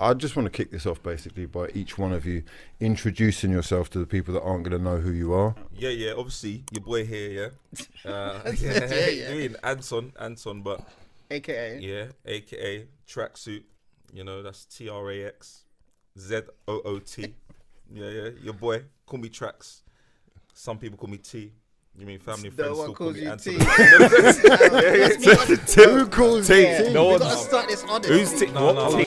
I just want to kick this off basically by each one of you introducing yourself to the people that aren't going to know who you are. Yeah, obviously, your boy here, yeah. I mean, Anton, but... AKA. Yeah, AKA Tracksuit. You know, that's TRAXZOOT. Yeah, your boy. Call me Trax. Some people call me T. You mean family and friends still call me Anton. Who calls T? T? No, we gotta start this honest. Who's T? No.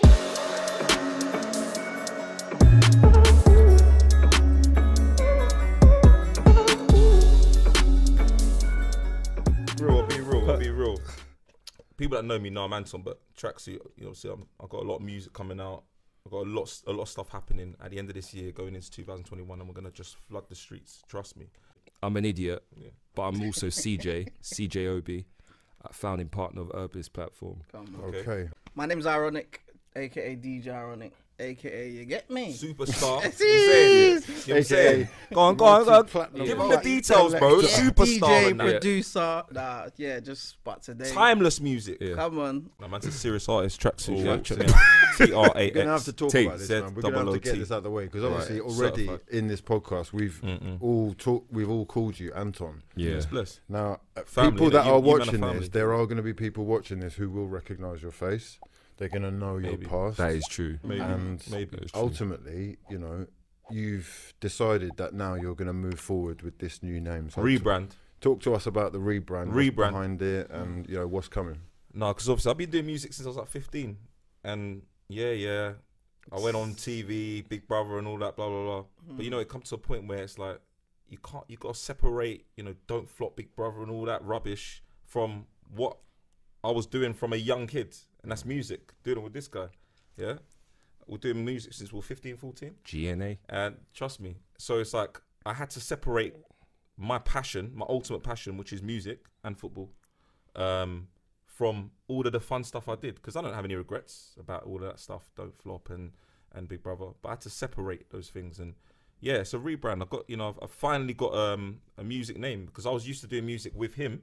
I'll be real. People that know me know I'm Anton, but Tracksuit, you know, see, I've got a lot of music coming out. I've got a lot of stuff happening at the end of this year, going into 2021, and we're gonna just flood the streets. Trust me. I'm an idiot, but I'm also CJOB, founding partner of Urbis platform. Okay. My name's Ironic, aka DJ Ironic, aka you get me? Superstar. You know what I'm saying? Go on. Give them the details, bro. Yeah, Superstar. DJ, and that. producer, but today. Timeless music. Yeah. Come on. No, man's a serious artist. Tracksuit. Oh, Yeah, check check me out. We're going to TRAX. have to talk T, about this, man. We're going to have to get this out of the way because obviously already in this podcast we've all called you Anton. Yeah. Bless. Now, Family, people that are you man of watching family. this, there are going to be people watching this who will recognise your face. They're going to know your past. That is true. Maybe. Ultimately, you know, you've decided that now you're going to move forward with this new name. So Rebrand. Talk to us about the rebrand. What's behind it, and you know what's coming. No, because obviously I've been doing music since I was like 15, and I went on TV, Big Brother, and all that, blah blah blah. But you know, it comes to a point where it's like you got to separate. You know, Don't Flop, Big Brother, and all that rubbish from what I was doing from a young kid, and that's music. Doing it with this guy, yeah. We're doing music since we were 15, 14. GNA. And trust me, so it's like I had to separate my passion, my ultimate passion, which is music and football, from all of the fun stuff I did, because I don't have any regrets about all of that stuff, Don't Flop and Big Brother. But I had to separate those things, and yeah, it's a rebrand. I've finally got a music name, because I was used to doing music with him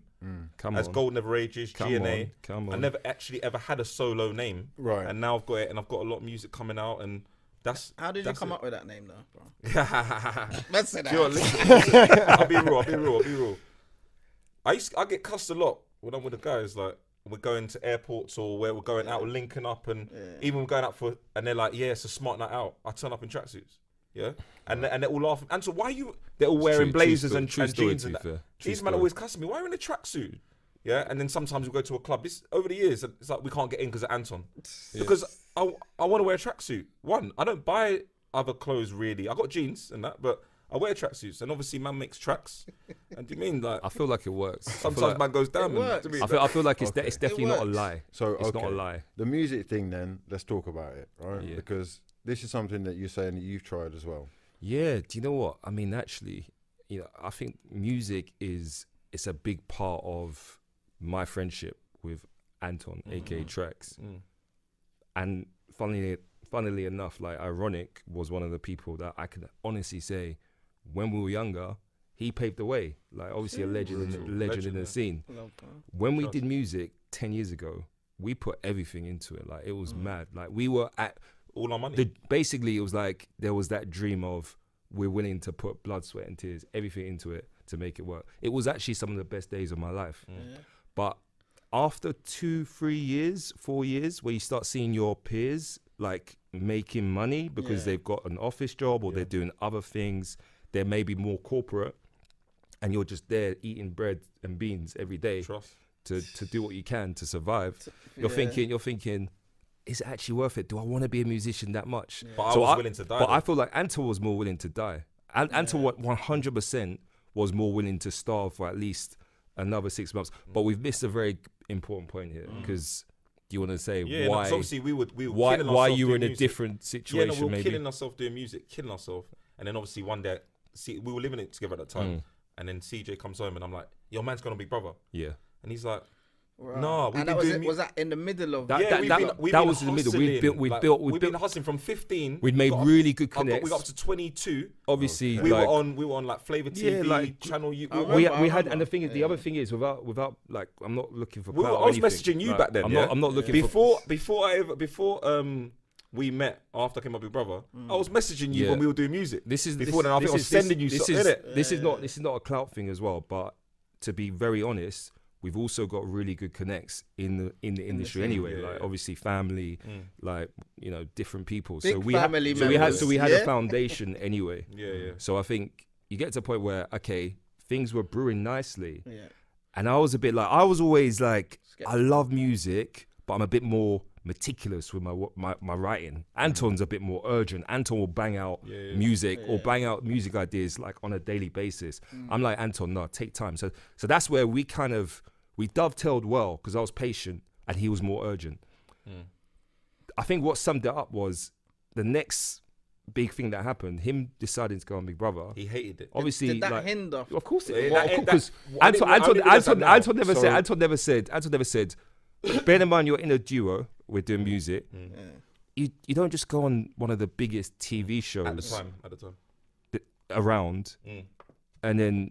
as Golden Never Ages, GNA. I never actually ever had a solo name, Right. And now I've got it, and I've got a lot of music coming out, and that's. How did you come up with that name, though, bro? Let's say that. I'll be real. I get cussed a lot when I'm with the guys, like we're going to airports or where we're going out, we're linking up, and even we're going out and they're like, yeah, it's a smart night out. I turn up in tracksuits, yeah, and they're all laughing. And so why are you? They're all wearing blazers and jeans and that. These men always cussing me. Why are you in a tracksuit? Yeah, and then sometimes we go to a club. This over the years, it's like we can't get in because of Anton, because I want to wear a tracksuit. One, I don't buy other clothes really. I got jeans and that, but I wear tracksuits, and obviously man makes tracks. And do you mean like? I feel like it works. Sometimes man goes down. Works. I feel like it's definitely not a lie. So it's not a lie. The music thing, then let's talk about it, right? Yeah. Because this is something that you're saying that you've tried as well. Yeah. Do you know what? I mean, actually, you know, I think music it's a big part of my friendship with Anton, aka Trax. And funnily enough, like Ironic was one of the people that I could honestly say, when we were younger, he paved the way. Like obviously a legend in the scene. When we did music 10 years ago, we put everything into it. Like it was mad. Like we were at all our money. Basically, it was like there was that dream of we're willing to put blood, sweat, and tears, everything into it to make it work. It was actually some of the best days of my life. But after 2, 3 years, 4 years, where you start seeing your peers like making money because they've got an office job or they're doing other things, they're maybe more corporate, and you're just there eating bread and beans every day to do what you can to survive. You're thinking, is it actually worth it? Do I want to be a musician that much? But I was willing to die. But I feel like Anton was more willing to die. Anton 100% was more willing to starve for at least another 6 months. But we've missed a very important point here, because do you want to say why? No, obviously we were why you were in a different situation? Yeah, no, we were maybe killing ourselves doing music, and then obviously one day, we were living it together at that time, and then CJ comes home and I'm like, "Your man's gonna be brother," and he's like, "No, we've been doing was that in the middle of that was in the middle. We've been hustling from 15. We'd made really good connects. We got up to 22. Obviously, we were on like Flavor TV, Channel U. We had, and the other thing is, without like, I'm not looking for. I was messaging you back then. I'm not looking before we met after I came up with Brother, I was messaging you when we were doing music. This is before then. I think I was sending you something. This is not a clout thing as well. But to be very honest, we've also got really good connects in the industry anyway. Like obviously family, like different people. Big so we family had a foundation anyway. Yeah. So I think you get to a point where things were brewing nicely. Yeah. And I was I was always like, I love music, but I'm a bit more meticulous with my writing. Anton's a bit more urgent. Anton will bang out music or bang out music ideas like on a daily basis. I'm like, Anton, no, take time. So that's where we dovetailed well because I was patient and he was more urgent. I think what summed it up was the next big thing that happened, him deciding to go on Big Brother. He hated it. Obviously, did that hinder? Of course it did. Because Anton never said, bear in mind you're in a duo, we're doing music. You don't just go on one of the biggest TV shows at the time around and then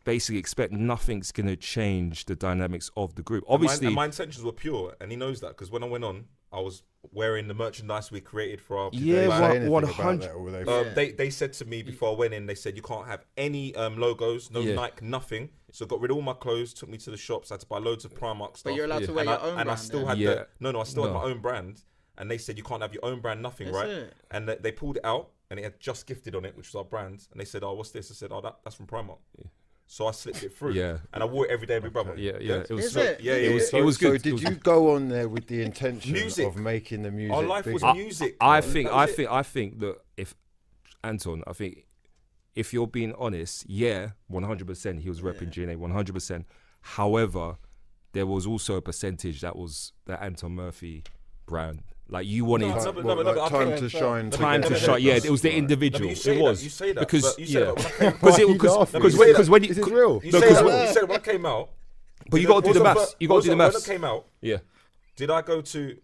basically expect nothing's going to change the dynamics of the group. Obviously, my intentions were pure, and he knows that because when I went on, I was wearing the merchandise we created for our 100. They said to me before I went in, they said you can't have any logos, no Nike, nothing. So got rid of all my clothes, took me to the shops, I had to buy loads of Primark stuff. But you're allowed to wear your own brand. And I still had I still had my own brand. And they said you can't have your own brand, nothing, right? And they pulled it out, and it had Just Gifted on it, which was our brand. And they said, "Oh, what's this?" I said, "Oh, that's from Primark." So I slipped it through. And I wore it every day, Big Brother. It was it was good. So did you go on there with the intention of making the music? Our life was music. I think that if Anton, if you're being honest, 100%, he was repping GNA 100%. However, there was also a percentage that was the Anton Murphy brand. Like you wanted time to shine. Yeah, it was the individual. It was. You say that because because when you say that when I came out. But you got to do the maths. You got to do the maths. When I came out, did I go to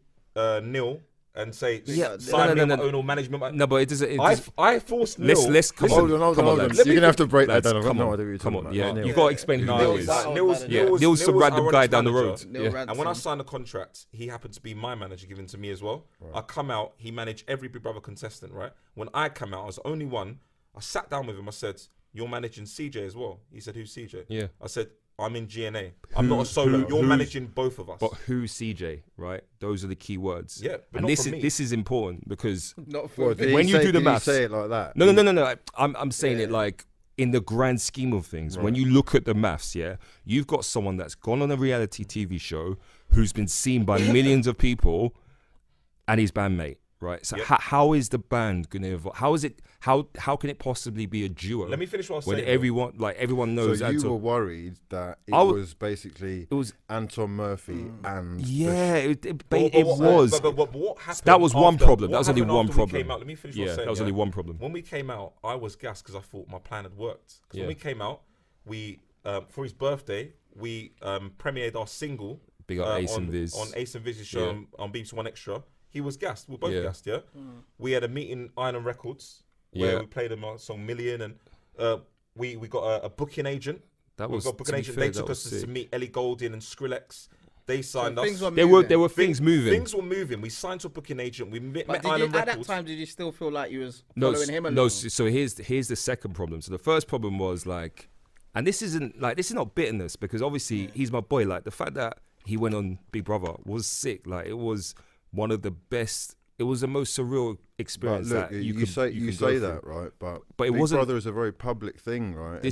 Neil and say sign me my own management? No, but it doesn't. I forced Neil. Let's come on. Hold on. You're gonna have to break that down. I've got no idea what you're talking about. Yeah, you got to explain who Neil is. Neil's some random guy down the road. And when I signed the contract, he happened to be my manager given to me as well. I come out, he managed every Big Brother contestant, right? When I come out, I was the only one. I sat down with him. I said, "You're managing CJ as well." He said, "Who's CJ?" Yeah. I said, "I'm in GNA. I'm not a solo. You're managing both of us." But who's CJ, right? Those are the key words. Yeah, but and not this is important because when you do the maths, say it like that. No. I'm saying it like in the grand scheme of things. Right. When you look at the maths, you've got someone that's gone on a reality TV show who's been seen by millions of people, and his bandmate. Right. So how is the band going to evolve? How is it? How can it possibly be a duo? Let me finish what I was saying. When everyone knows. So you were worried that it was Anton Murphy and it was. But what happened? That was one problem. That was only one problem. Let me finish what I was saying. That was only one problem. When we came out, I was gassed because I thought my plan had worked. Because when we came out, we for his birthday we premiered our single. Big up Ace and Viz on Ace and Viz's show on BBC One Extra. He was gassed. We were both gassed, We had a meeting Island Records where we played them our song Million, and we got a booking agent. They took us to meet Ellie Goulding and Skrillex. They signed us. There were things moving. Things were moving. We signed to a booking agent. We met Records. Island At that time, did you still feel like you was following him? No. So here's the second problem. So the first problem was like, and this is not bitterness because obviously he's my boy. Like the fact that he went on Big Brother was sick. Like it was one of the best. It was the most surreal experience. Look, that you say that, right? But it Big wasn't. Brother is a very public thing, right?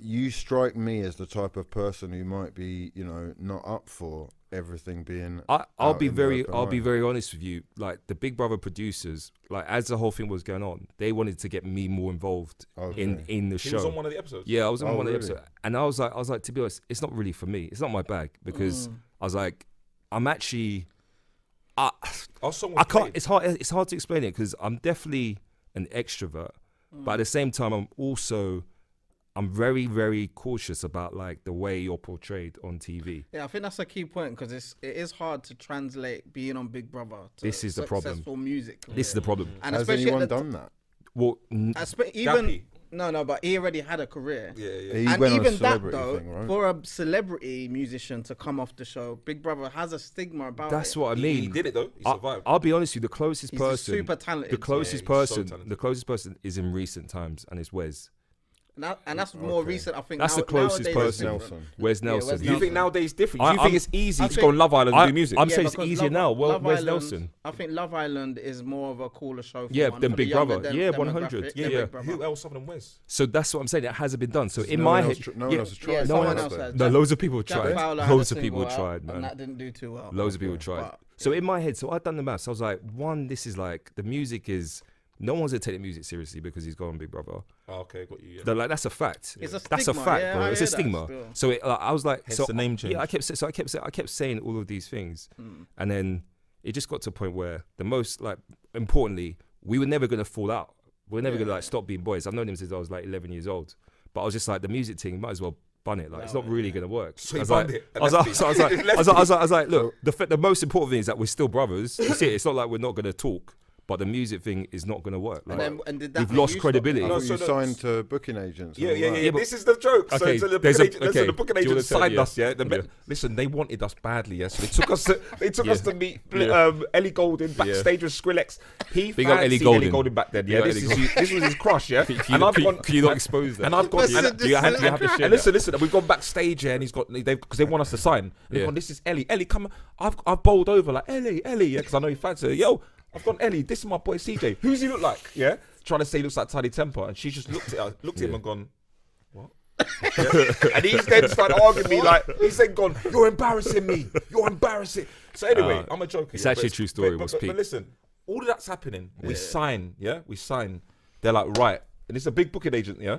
You strike me as the type of person who might be, not up for everything being. I'll be very honest with you. Like the Big Brother producers, like as the whole thing was going on, they wanted to get me more involved in the show. He was on one of the episodes. Yeah, I was on one of the episodes, and I was like, to be honest, it's not really for me. It's not my bag because I was like, I'm actually. I can't. It's hard to explain it because I'm definitely an extrovert, but at the same time, I'm very, very cautious about like the way you're portrayed on TV. Yeah, I think that's a key point because it is hard to translate being on Big Brother to this is the problem. Successful music. This is the problem. And has anyone done that? Well, even No, but he already had a career. Yeah. He And went on a even that celebrity though, thing, right? for a celebrity musician to come off the show, Big Brother has a stigma about That's it. what I He mean. did it though. He survived. I'll be honest with you. The closest He's person, super talented. the closest Yeah, he's so person, talented. the closest person is in recent times, and it's Wes. And that's more Okay. recent. I think That's the closest nowadays person. it's different. Wes Yeah, Nelson. Wes Do you think Nelson. nowadays different? I- Do you think I'm- it's easy I to think- go on Love Island and do music? I'm saying it's because easier now. Well, Love Wes Island- Nelson. I think Love Island is more of a cooler show. For Yeah, one, than for Big the younger Brother. Yeah, 100. demographic, Yeah, than yeah. Big Brother. Who else other than Wes? So that's what I'm saying. It hasn't been done. So in No my one head, else no one else has tried. Yeah, No someone one else has. had. no, loads of people Jack tried. Fowler had a Loads of people single out, tried, and man. that didn't do too well. Loads of people tried. But- So in my head, so I'd done the maths. I was like, one, this is like the music is. No one's gonna take the music seriously because he's gone Big Brother. Oh, okay, got you. Yeah. Like that's a fact. It's a That's a stigma, fact, yeah, bro. I It's a hear that stigma. still. So I was like, Hence so the name change. Yeah, I kept saying all of these things, and then it just got to a point where the most like importantly, we were never gonna fall out. We were never gonna like stop being boys. I've known him since I was like 11 years old, but I was just like the music thing might as well bun it. Like it's not really gonna work. So he I was bunned like, it, I was and like, so I was like, look, the most important thing is that we're still brothers. You see, it's not like we're not gonna talk. But the music thing is not going to work. Like, And did that we've make lost you stop credibility. I No, thought so you no, signed to booking agents. and Yeah, all yeah, that. yeah. but- This is the joke. Okay, so the there's booking, a- okay, the booking do you wanna agents tell- signed yeah. us. Yeah, listen, they wanted us badly. Yeah, so they took us. They took Yeah. us to meet Yeah. Ellie Golden backstage with Skrillex. He Big up Ellie fancied Golden. Ellie Golden back then. Big Yeah, up this Ellie was his crush. Yeah, Can and I've gone. you not expose that? And I've gone. Listen, and- do you have to share And listen, we've gone backstage here, and he's got because they want us to sign. And they've Yeah. gone, this is Ellie. Ellie, come. I've bowled over like Ellie, yeah, because I know he fancy her. Yo, I've gone Ellie. This is my boy CJ. Who's he look like? Yeah, trying to say he looks like Tidy Temper, and she just looked at him and gone, what? Yeah. And he's then started arguing me like he's then gone, you're embarrassing me. You're embarrassing. So anyway, I'm a joker. it's yeah, actually but a true story, But, was but, peak. but listen, all of that's happening. We sign. Yeah, we sign. They're like right, and it's a big booking agent. Yeah.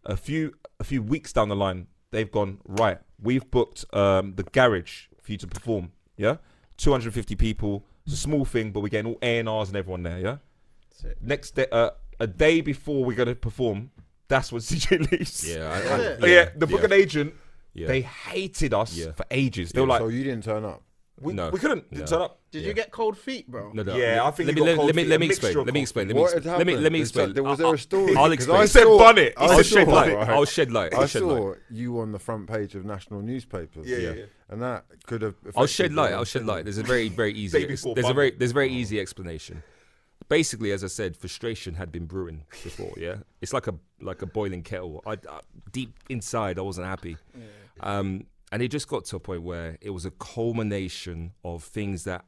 A few weeks down the line, they've gone right. We've booked the garage for you to perform. Yeah, 250 people. It's a small thing, but we're getting all A&Rs and everyone there. Yeah. Sick. Next day, a day before we're gonna perform, that's when CJ leaves. Yeah, Yeah, the booking agent. Yeah. They hated us Yeah. for ages. They were like, So you didn't turn up. we No. couldn't No. turn up. Did you get cold feet, bro? No, Yeah, I think let you me got cold let me feet, let a me mixture explain. of Let me cold explain. What had Let me happened? explain. Was there a story? I'll 'Cause explain. I He said saw- bun it. He I said saw- shed light. right, I'll shed light. I I'll shed light. saw you on the front page of national newspapers. Yeah. And that could have. I'll shed affected light. your I'll shed light. opinion. There's a very easy. Day before There's a Bundle. very easy explanation. Basically, as I said, frustration had been brewing before. Yeah, it's like a boiling kettle. I deep inside, I wasn't happy, and it just got to a point where it was a culmination of things that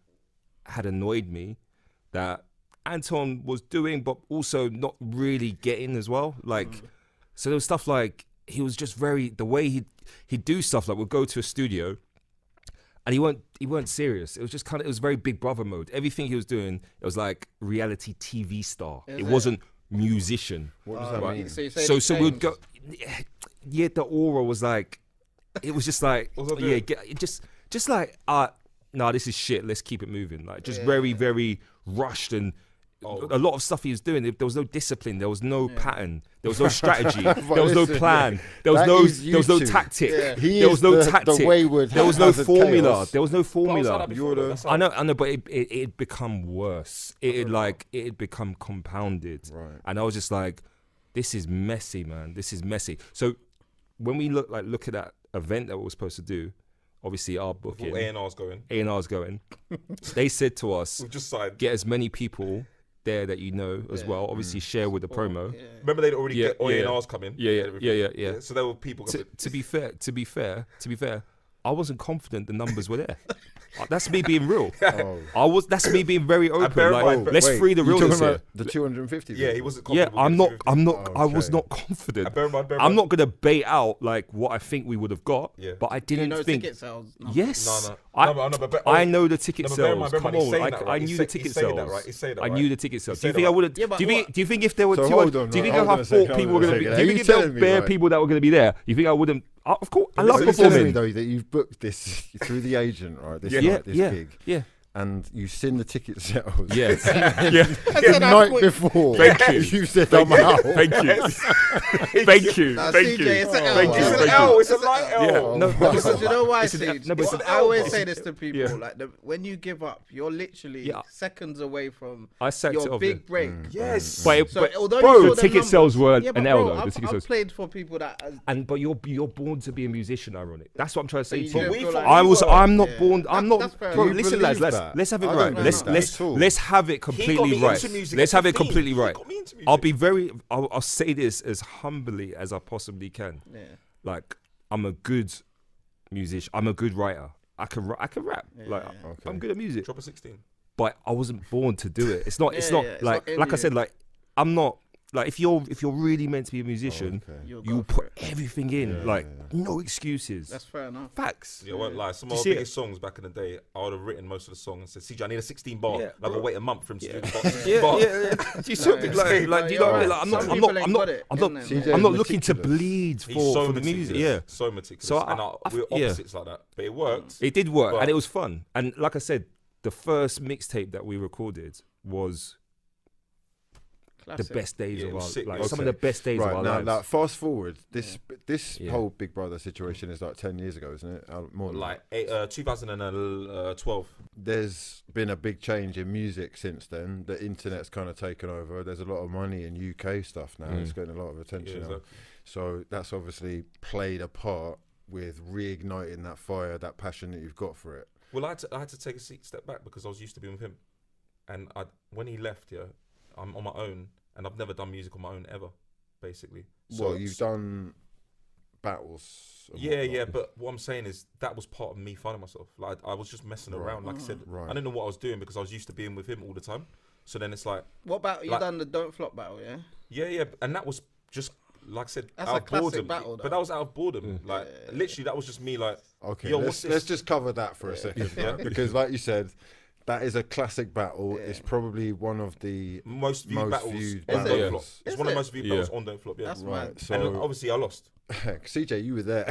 had annoyed me, that Anton was doing, but also not really getting as well. Like, so there was stuff like he was just the way he'd do stuff. Like we'd go to a studio. And he weren't serious. It was just it was very Big Brother mode. Everything he was doing, it was like reality TV star. It wasn't musician. What does that Right. mean? So you say So it we'd changed. go. Yeah, the aura was like, it was just like, What was I yeah, doing? just like, nah, this is shit. Let's keep it moving. Like just very rushed and. A lot of stuff he was doing, there was no discipline, there was no pattern, there was no strategy, there was no listen, plan, there was that no is YouTube. tactic, He there is was no the tactic, wayward there was no haphazard formula, chaos. there was no But I was like formula. that before, You're the- that's I know, but it had become worse. It had become compounded, Right. and I was just like, "This is messy, man. This is messy." So when we look at that event that we were supposed to do, obviously our all booking, A&R's going. A&R's going. They said to us, We've just signed. "Get as many people there that you know as well. Obviously, share with the promo." Remember they'd already Yeah, get all yeah. A&R's coming. Yeah. So there were people. To be fair, I wasn't confident the numbers were there. That's me being real. Oh. That's me being very bear open. in Like, mind- let's Wait, free the you're realness talking here. about the 250. Yeah, he wasn't Yeah, confident. I'm not. I was Okay. not confident. Bear in mind, I'm not gonna bait out like what I think we would have got. Yeah. But I Do you didn't know think. ticket sales? Yes, No. I, No, but- I know the ticket No, but bear in sales. mind, bear in Come mind, he's on, saying I, that, I right? knew He's the saying ticket that, sales. right? He's saying that, I right? knew the ticket sales. He's Do you saying think that, I would have? Yeah, but do you think if there were So 200? hold on, do you think hold on I a thought second, people hold were on going a to be? second. Do you Are think you if there were telling me, bare right? people that were going to be there? You think I wouldn't? Of course, I love You're telling me performing. though that you've booked this through the agent, right? This Yeah, night, this yeah, gig. yeah. and you've seen the ticket sales. Yes. The night before, you said I'm out. Thank you. Thank you. Nah, Thank CJ, you. it's an L. Thank you. It's an Thank L. you. It's a light L. Yeah. No, Because you know why, It's an- Sage? no, but it's an I always L. say this to people, Yeah. like when you give up, you're literally Yeah. seconds away from I sacked it your off, big yeah. break. Yes. But although bro, you saw the them ticket numbers- sales were yeah, an but L bro, though. The I've ticket sales. played for people that. But you're born to be a musician, ironic. That's what I'm trying to say you to didn't you. feel like I you was- were- I'm not yeah. born. I'm not. That's fair Bro, enough. listen, believe lads. that? Let's have it I right. don't Let's believe that at all. let's have it He got completely me right. into music Let's at have it 15. completely He right. got me into music. I'll be very. I'll say this as humbly as I possibly can. Yeah. Like I'm a good musician. I'm a good writer. I can rap. Like Okay. I'm good at music. Drop a 16. But I wasn't born to do it. It's not. It's Yeah, not yeah, it's like not in like I you. said. Like I'm not. Like if you're really meant to be a musician, Okay. You'll you go for put it. everything in. Like no excuses. That's fair enough. Facts. Yeah, I won't lie. Some Do of you our see it? biggest songs back in the day, I would have written most of the song and said, CJ, I need a 16 bar. Yeah, And I would bro. wait a month for him to do the Yeah, bar. yeah. Do you see what I mean? No, Like, yeah. like, do you know what I mean? Like, I'm Some not, I'm people not, ain't I'm got not, it I'm in not, them. CJ I'm not is looking to meticulous. bleed He's for so the music. meticulous. Yeah. So meticulous. So And we're yeah. opposites like that. But it worked. It did work, But- and it was fun. And like I said, the first mixtape that we recorded was Classic. the best days Yeah, it of was our, sick. like Okay. some of the best days of Right our now, lives. like, fast forward. This Yeah. whole Big Brother situation is like 10 years ago, isn't it? More than Like 2012. There's been a big change in music since then. The internet's kind of taken over. There's a lot of money in UK stuff now. It's getting a lot of attention. Yeah, now. exactly. So that's obviously played a part with reigniting that fire, that passion that you've got for it. Well, I had to take a step back because I was used to being with him. And when he left, yeah, I'm on my own. And I've never done music on my own ever, basically. So you've done battles. and Yeah, whatnot. yeah, but what I'm saying is that was part of me finding myself. Like I was just messing around. Like I said, Right. I didn't know what I was doing because I was used to being with him all the time. So then it's like, What about you Like- done the Don't Flop battle? Yeah. yeah, and that was just like I said, That's out a of classic boredom. battle, But though. that was out of boredom. Like literally, that was just me. Like, Okay, yo, what's let's this? just cover that for a second, Yeah. right? Because like you said, that is a classic battle. It's probably one of the most viewed battles viewed on battles. Don't Flop. Is It's one of it? the most viewed battles on Don't Flop. Yeah, That's Right, mad. so and obviously I lost. CJ, you were there,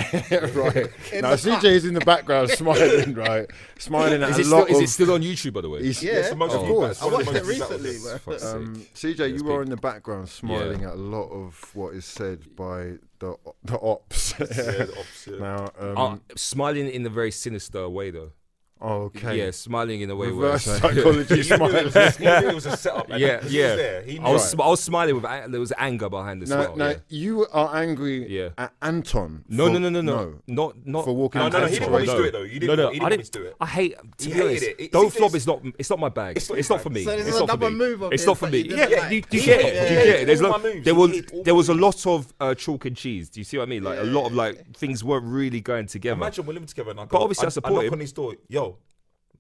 right? In Now the CJ is in the background smiling, right? Smiling at is a it lot still, of. is it still on YouTube, by the way? he's- Yeah. It's the most Of viewed course. battles. I One of the watched it most viewed recently, battles. bro. Fuck's sake. CJ, you It's were big. in the background smiling at a lot of what is said by the ops. Yeah, the opposite. Now, Smiling in a very sinister way, though. okay. Yeah, smiling in a way Reverse where. psychology He knew it was smiling. he knew it was a setup. And Yeah, he yeah. was there. He knew I was, it. I was smiling with there was anger behind the smile. Now, yeah. you are angry Yeah. at Anton. No, for- no, not For walking No, into no, he the didn't want me to store. do it though. You didn't. No, He I didn't want me didn't. to do it. I hate. To He be honest, hated it. Don't See, Flop this- is not. It's not my bag. It's not It's your not for bag. me. So this It's is not for another me. move of It's his not for that me. you didn't Yeah, like. do you He get hated it? Do you get it? There's all lot. my moves. There He was hated all there was a my lot of chalk and cheese. Do you see what I mean? Like a lot of like things weren't really going together. Imagine we're living together and I go, But obviously I I support knock him. on his door. Yo,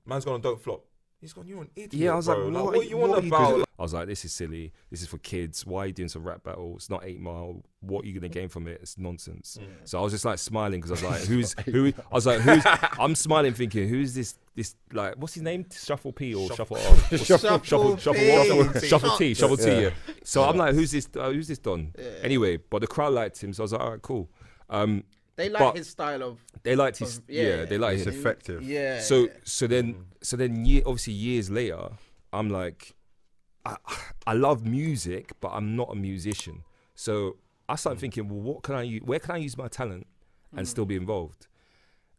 man's gone on Don't Flop. He's gone. You're an idiot. Yeah, I was like, bro. what, what are you on what about? doing? I was like, this is silly. This is for kids. Why are you doing some rap battle? It's not 8 Mile. What are you gonna gain from it? It's nonsense. So I was just like smiling because I was like, who? I was like, who's? I'm smiling thinking, who's this? This like, what's his name? Shuffle P or Shuffle R? Shuffle Shuffle P. Shuffle T. Yeah. Yeah. So I'm like, who's this? Who's this Don? Anyway, but the crowd liked him, so I was like, all right, cool. They like But- his style of. They liked his. Yeah, they liked It's him. effective. Yeah. So then obviously years later, I'm like, I love music, but I'm not a musician. So I started thinking, well, what can I use? Where can I use my talent and still be involved?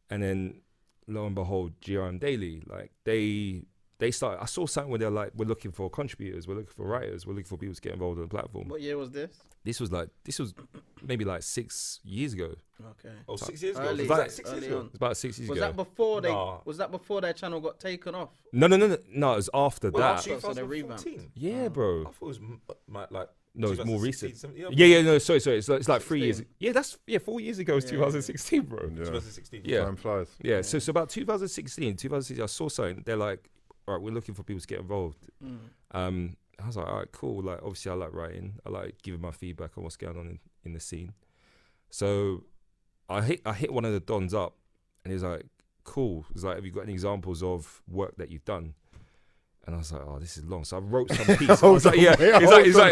And then lo and behold, GRM Daily, like they started. I saw something where they're like, we're looking for contributors, we're looking for writers, we're looking for people to get involved on the platform. What year was this? This was maybe like 6 years ago. Okay. Oh, 6 years ago. Early- Was that 6 years early ago? on. It's about 6 years Was ago. that before they? Nah. Was that before their channel got taken off? No, it was after Well, that. actually- So they revamped. 2014. Yeah, bro. I thought it was like. No, it's more 2016, recent. 17, Yeah, no, sorry. It's like 3 years. 16. Yeah, that's 4 years ago. It's 2016, bro. Yeah. 2016. Yeah. Time flies. Yeah, so about 2016, I saw something. They're like, all right, we're looking for people to get involved. I was like, all right, cool. Like, obviously, I like writing. I like giving my feedback on what's going on in the scene. So I hit one of the Dons up, and he's like, cool. He's like, have you got any examples of work that you've done? And I was like, oh, this is long. So I wrote some piece. I was like, yeah. He's like,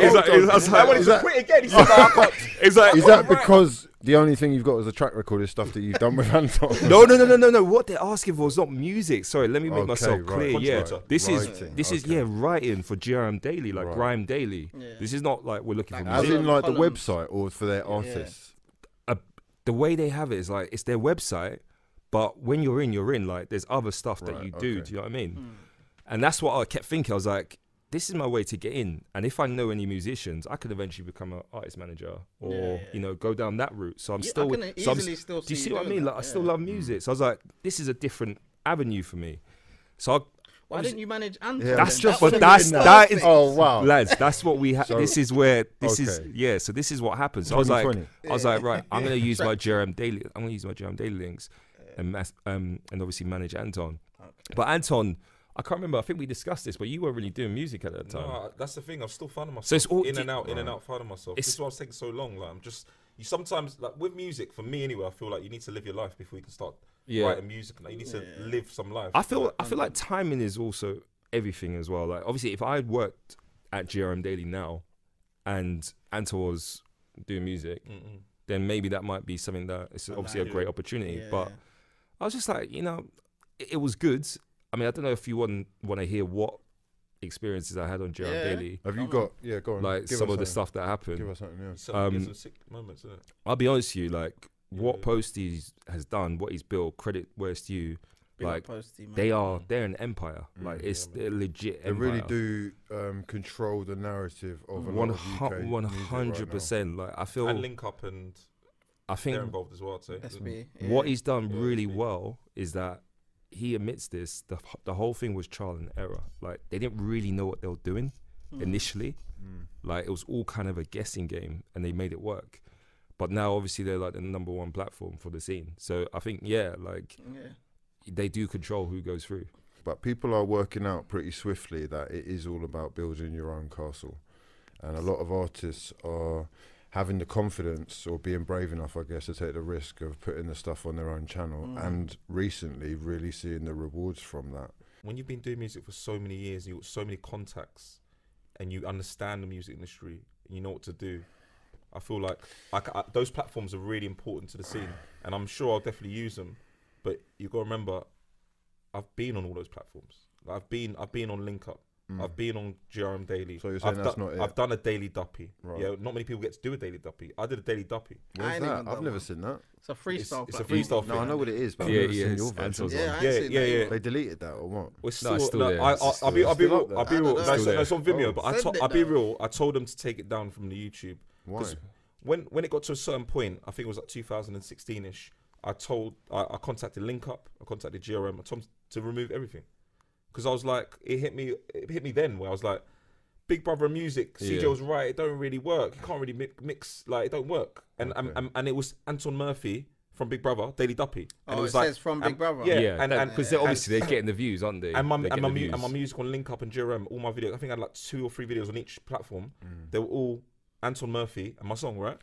I wanted to quit again. He said, no, I can't. It's like, Is that because the only thing you've got as a track record is stuff that you've done with Anton. No. What they're asking for is not music. Sorry, let me make myself clear. Right, Yeah, right. this Writing, is writing for GRM Daily, like Grime Daily. Yeah. This is not like we're looking for As music. in like the Columns. website or for their artists. The way they have it is like it's their website, but when you're in. Like there's other stuff that you do. okay. Do you know what I mean? And that's what I kept thinking. I was like, this is my way to get in. And if I know any musicians, I could eventually become an artist manager or go down that route. So I'm still. I can easily still do you see see you what I doing mean? that, Like I still love music. So I was like, this is a different avenue for me. So Why didn't you manage Anton? Yeah, that's then? just That what would've been that is. perfect. Oh wow. Lads, that's what we have. So- This is where this is. Okay. Yeah, so this is what happens. So I was like, 2020. right, I'm gonna use my GRM Daily. I'm gonna use my GRM Daily links, and obviously manage Anton. But Anton, I can't remember. I think we discussed this, but you weren't really doing music at that time. No, that's the thing. I'm still finding myself So it's all in and out, finding myself. This It's- is why I was taking so long. Like you sometimes like with music, for me anyway, I feel like you need to live your life before you can start writing music. Like, you need to live some life. I feel like timing is also everything as well. Like obviously, if I had worked at GRM Daily now, and Anton was doing music, then maybe that might be something that is obviously a great opportunity. Yeah. But I was just like, it was good. I mean, I don't know if you want to hear what experiences I had on GRM Yeah. Daily, Have you got? Yeah, go on. like Give some us of the something. stuff that happened. Give us something. Yeah. some sick moments. Isn't it? I'll be honest with you, like what Yeah. Posty has done, what he's built, credit where it's due. Big up Like Posty, man. they're an empire. Like it's a legit They empire. really do control the narrative of a lot of UK music right now. 100%. Like I feel, And Link Up, and I they're think involved as well. I'd say. SB. what he's done Yeah, really SB. well is that he admits this. The whole thing was trial and error. Like they didn't really know what they were doing initially. Like it was all kind of a guessing game, and they made it work. But now, obviously, they're like the #1 platform for the scene. So I think, they do control who goes through. But people are working out pretty swiftly that it is all about building your own castle. And a lot of artists are having the confidence or being brave enough, I guess, to take the risk of putting the stuff on their own channel and recently really seeing the rewards from that. When you've been doing music for so many years, you've got so many contacts, and you understand the music industry, and you know what to do, I feel like those platforms are really important to the scene, and I'm sure I'll definitely use them. But you got to remember, I've been on all those platforms. Like, I've been on Link Up. I've been on GRM Daily. So you're saying that's not it? I've done a daily duppy. Right. Yeah, not many people get to do a daily duppy. I did a daily duppy. Where's ain't that? even I've done never one. seen that. It's a freestyle. It's a platform. freestyle No, I know what it is, but I've Yeah, never yeah, seen your it's version. Anton's Yeah, one. I ain't Yeah, seen yeah, that yeah. either. They deleted that or what? We're still, it's still no, there. I'll be Still real. up there. I'll be real. I don't No, know. it's, no, it's on Vimeo, Oh. but Send it I'll be now. real. I told them to take it down from the YouTube. Why? 'Cause when it got to a certain point, I think it was like 2016ish. I contacted Link Up, I contacted GRM, I told them to remove everything, because I was like, it hit me then where I was like, Big Brother and music, CJ Yeah. was right, it don't really work. You can't really mix, like it don't work. And Okay. and it was Anton Murphy from Big Brother, Daily Duppy, and Oh, it was it like says from Big Brother. Yeah, Yeah, and because obviously they're getting the views, aren't they? and my They're getting the views. music on Link Up and GRM, all my videos, I think I had like 2 or 3 videos on each platform. They were all Anton Murphy and my song, right?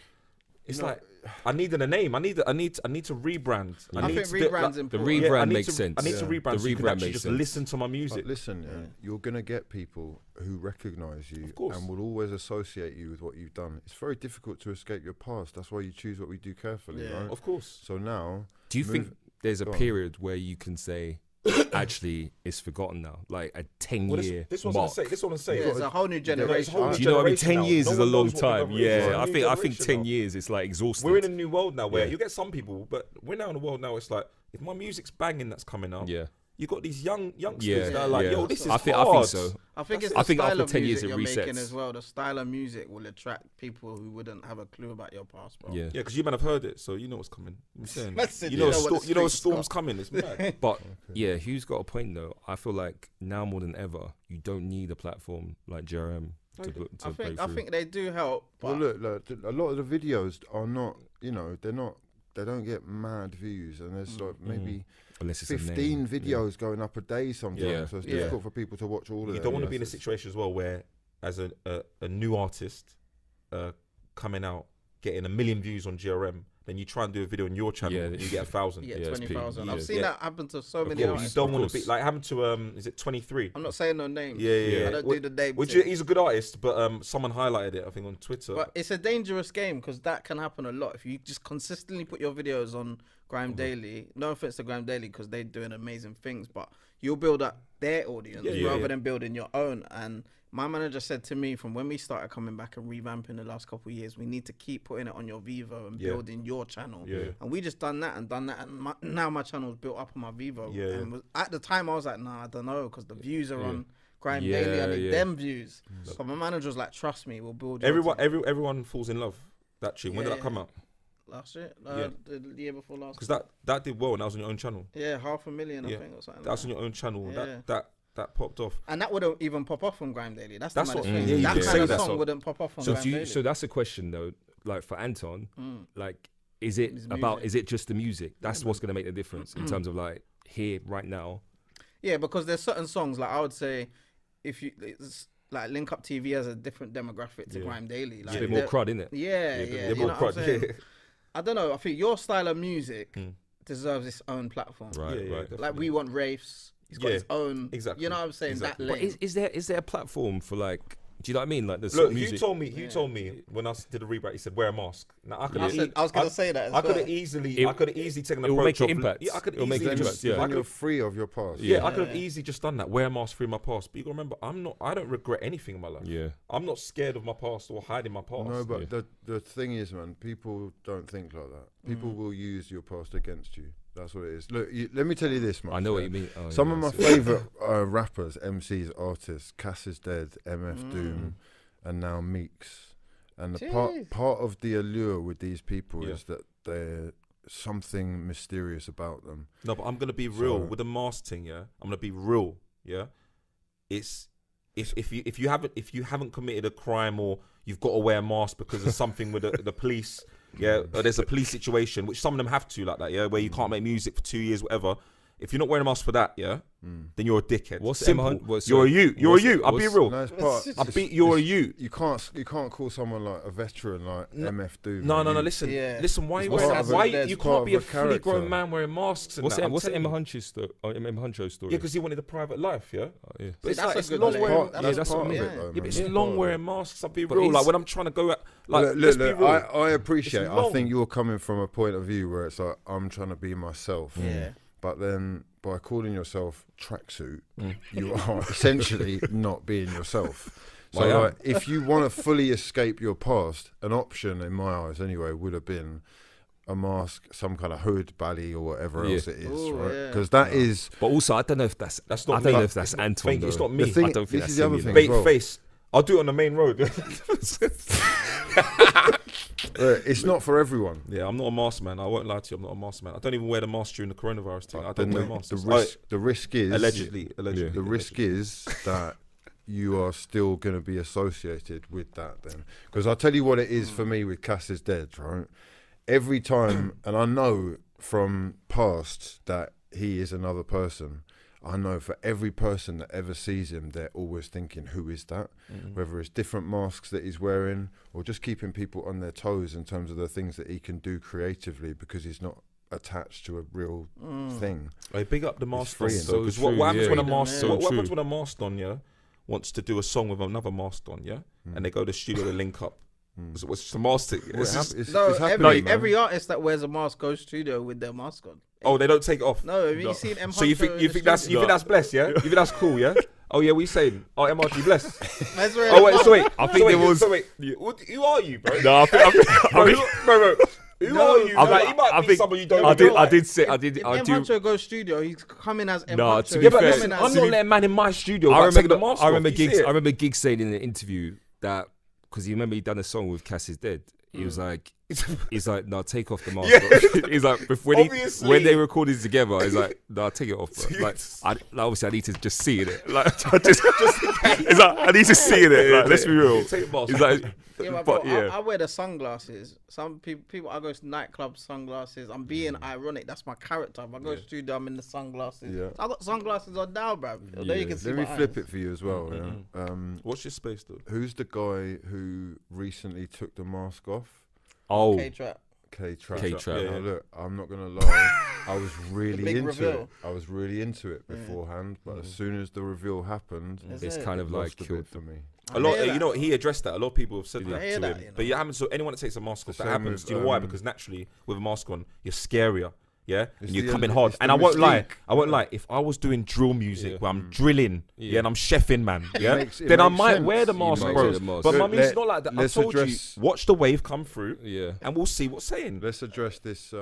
It's like I needed a name. I need to rebrand. I think rebrand's The important. rebrand I need makes to, sense. I need to Yeah. rebrand The so you can rebrand actually makes just sense. listen to my But music. listen, you're going to get people who recognise you Of course. and will always associate you with what you've done. It's very difficult to escape your past. That's why you choose what we do carefully, Yeah. right? Of course. So now, Do you think there's a Go on. period where you can say, actually, it's forgotten now, like a 10-year This was mark? This one to say. Yeah, it's a whole new generation. whole Do you know what I mean? generation 10 now. years No is a one long knows what time. Big Brother is. It's Yeah, a new I think generation 10 now. years it's like exhausting. We're in a new world now where Yeah. you get some people, but we're now in a world now. It's like if my music's banging that's coming out, Yeah. you got these youngsters Yeah, that are like, yeah. yo, this is I think hard. so. I think it's I the think style after of 10 years music it you're making resets. as well. The style of music will attract people who wouldn't have a clue about your past, bro. Yeah. Yeah, because you might have heard it, so you know what's coming. I'm saying, Listen, you know, you know what the you know a streets storm's got. coming. It's mad. But yeah, Hugh's got a point though. I feel like now more than ever, you don't need a platform like GRM to break I through. think they do help. well, But look, a lot of the videos are not, they don't get mad views, and there's like maybe Unless it's a 15 name. videos going up a day sometimes. Yeah. So it's Yeah. difficult for people to watch all of You them. don't want to be in a Yes, situation as well where, as a new artist coming out, getting 1 million views on GRM, then you try and do a video on your channel, Yeah, and you get 1,000. Yeah, it's 20,000. peak. I've Yeah. seen that happen to so many Yeah, but you artists. don't want course. to be like happened to is it 23? I'm not saying no names. Yeah. I don't Wh- do the name Which thing. he's a good artist, but someone highlighted it, I think, on Twitter. But it's a dangerous game because that can happen a lot. If you just consistently put your videos on Grime Daily, no offense to Grime Daily because they're doing amazing things, but you'll build up their audience rather than building your own. And my manager said to me from when we started coming back and revamping the last couple of years, we need to keep putting it on your Vivo and building your channel. Yeah. And we just done that. And now my channel's built up on my Vivo. Yeah. And at the time I was like, nah, I don't know because the views are on Grime Yeah, Daily. I need yeah. them views. But my manager was like, trust me, we'll build your Everyone falls in love. That tune. When did that come out? last year, Yeah. the year before last. Because that did well, and that was on your own channel. Yeah, 500,000 I Yeah. think or something. That's like on your own channel. Yeah. That popped off. and that wouldn't even pop off on Grime Daily. That's That's the what- maddest yeah, thing. you That could kind say of that. song wouldn't pop off on So Grime do you, Daily. so that's a question though, like for Anton, like is it His about music. is it just the music? That's what's gonna make the difference in terms of like here right now. Yeah, because there's certain songs like I would say, if you it's like Link Up TV has a different demographic to Grime Daily. Like It's a bit more they're- crud, innit? Yeah, They're you more know what I'm crud. saying? I don't know. I think your style of music deserves its own platform. Right, Yeah, right. definitely. Like we want Rafes. He's got Yeah, his own. exactly. You know what I'm saying? Exactly. That But lane. is there a platform for like? Do you know what I mean? Like the Look, music. Hugh told me when I did a rebrand, he said wear a mask. Now I could I was going to say that. I could have easily taken an it will approach make of an impact. Yeah, I could It will make easily an just impact, yeah. I Then you're could, free of your past. yeah, I could have easily just done that. Wear a mask, free my past. But you got to remember, I don't regret anything in my life. Yeah. I'm not scared of my past or hiding my past. No, but the thing is, man, people don't think like that. People will use your past against you. That's what it is. Look, let me tell you this, man. I know what you mean. Oh, Some yeah, of my I see. favourite rappers, MCs, artists, Cass is Dead, MF Doom, and now Meeks. And the Jeez. part of the allure with these people Yeah. is that there's something mysterious about them. No, but I'm gonna be real So- with the mask thing. Yeah, I'm gonna be real. Yeah, it's if you haven't committed a crime or you've got to wear a mask because of something with the police. Yeah, or there's a police situation, which some of them have to like that. Yeah, where you can't make music for 2 years, whatever. If you're not wearing a mask for that, yeah, then you're a dickhead. What's simple? M100 what's- You're a you. You're a what's- you. I'll be what's- real. No, it's part. You're a you. You can't call someone like a veteran like MF Doom. No. you. Listen, Yeah. listen. Why you It's wearing part that? of Why a- you it's part can't be a of a fully grown character. man wearing masks? And What's that, the I'm what's the telling M you. Huncho story? M Huncho story. Yeah, because he wanted a private life. Yeah. Yeah. But it's that's like a it's good long thing. wearing. That's that's part what of I it, mean. though, Yeah, man. but it's It's long part of wearing it. masks. I'll be But real. Like it's- when I'm trying to go out, like Look, let's look, be real. I appreciate. It's I long. think you're coming from a point of view where it's like I'm trying to be myself. Yeah. But then by calling yourself tracksuit, you are essentially not being yourself. So Well, I am. like, if you want to fully escape your past, an option in my eyes anyway would have been a mask, some kind of hood, bally, or whatever Yeah. else it is, Ooh, right? yeah. Because that is But also, I don't know if that's. That's not I don't me. know if that's It's not- Anton. thank you, it's though. not me. the thing. I don't think This is that's the him, other you thing. know. as Bait well. face. I'll do it on the main road. It's not for everyone. Yeah, I'm not a mask man. I won't lie to you. I'm not a mask man. I don't even wear the mask during the coronavirus thing. I don't Then wear masks. the risk is Allegedly. the risk is that you are still going to be associated with that then. Because I'll tell you what it is for me with Cass is Dead, right? Every time, and I know from past that he is another person, I know for every person that ever sees him, they're always thinking, who is that? Whether it's different masks that he's wearing or just keeping people on their toes in terms of the things that he can do creatively because he's not attached to a real thing. I big up the mask on. freeing. So Because true, what happens yeah. when a Freedom, mask? yeah. What So happens true. when a mask on? Yeah, wants to do a song with another mask on. Yeah, and they go to the studio to link up. So what's the mask thing? Well, It's just- it's No, happening, man. every artist that wears a mask goes studio with their mask on. oh, they don't take it off. No, have you seen M. So you think that's blessed? Yeah, you think that's cool? Yeah. Oh yeah, we saying MRG blessed. Oh wait, so wait. I think there was- So wait, who are you, bro? No, I think. Bro, bro, who No, are you? I Like, think- he might I be think- someone you don't I know. did. I like. did say. I If did. M. I do. Huncho goes studio, he's coming as M. No, Huncho. to be Yeah, but fair- listen, coming I'm as- not letting man in my studio. I like, taking the remember. mask I off. remember You see gigs. it? I remember gigs saying in the interview that because you remember he done a song with Cass is Dead. He was like, he's like, no, take off the mask. Yeah. He's like, Obviously. when they recorded together, he's like, no, take it off, bro. Like, obviously, I need to just see it. Like, I just he's like, I need to see it. Like, let's be real. Take the mask. He's like, Yeah, but but bro, yeah. I wear the sunglasses. Some people, I go to nightclubs, sunglasses. I'm being ironic. That's my character. If I go to studio, I'm in the sunglasses. Yeah. I got sunglasses on now, bro. There you can see Let me my flip eyes. it for you as well. Yeah. Watch your space, though. Who's the guy who recently took the mask off? oh, K-Trap. K-Trap. K-Trap. Now, look, I'm not gonna lie. I was really big into reveal. it. I was really into it beforehand, but as soon as the reveal happened, Is It's it? kind of like lost a killed bit for me. A lot, hear you that. know, he addressed that. A lot of people have said Did that he? I hear to that, him. you know. But it happens. So anyone that takes a mask off, The that same happens. with, Do you know why? Because naturally, with a mask on, you're scarier. Yeah, It's and you're the- coming hard. it's And the I won't lie. mystique. I won't lie. If I was doing drill music Yeah. where I'm drilling, Yeah. and I'm chefing, man, yeah, makes- it then I makes might sense. wear the You mask, might bro. wear the mask. But my Look, music's not like that. I let's told address- you, watch the wave come through, Yeah. and we'll see what's saying. Let's address this